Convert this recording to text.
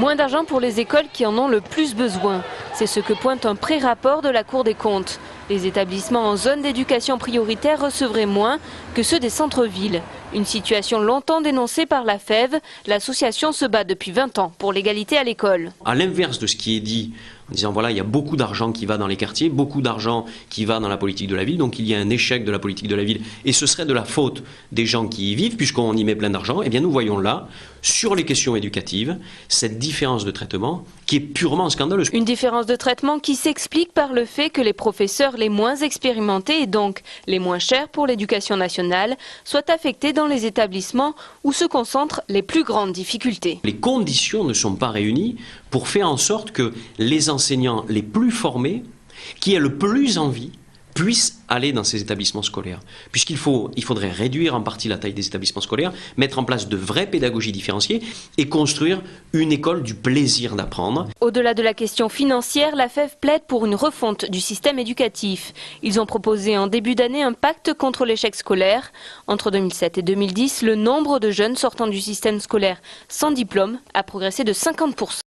Moins d'argent pour les écoles qui en ont le plus besoin. C'est ce que pointe un pré-rapport de la Cour des comptes. Les établissements en zone d'éducation prioritaire recevraient moins que ceux des centres-villes. Une situation longtemps dénoncée par la FEV, l'association se bat depuis 20 ans pour l'égalité à l'école. À l'inverse de ce qui est dit, en disant voilà, il y a beaucoup d'argent qui va dans les quartiers, beaucoup d'argent qui va dans la politique de la ville, donc il y a un échec de la politique de la ville et ce serait de la faute des gens qui y vivent puisqu'on y met plein d'argent. Eh bien nous voyons là, sur les questions éducatives, cette différence de traitement qui est purement scandaleuse. Une différence de traitement qui s'explique par le fait que les professeurs les moins expérimentés et donc les moins chers pour l'éducation nationale soient affectés dans les établissements où se concentrent les plus grandes difficultés. Les conditions ne sont pas réunies pour faire en sorte que les enseignants les plus formés, qui aient le plus envie, puissent aller dans ces établissements scolaires. Puisqu'il faudrait réduire en partie la taille des établissements scolaires, mettre en place de vraies pédagogies différenciées et construire une école du plaisir d'apprendre. Au-delà de la question financière, la FEV plaide pour une refonte du système éducatif. Ils ont proposé en début d'année un pacte contre l'échec scolaire. Entre 2007 et 2010, le nombre de jeunes sortant du système scolaire sans diplôme a progressé de 50%.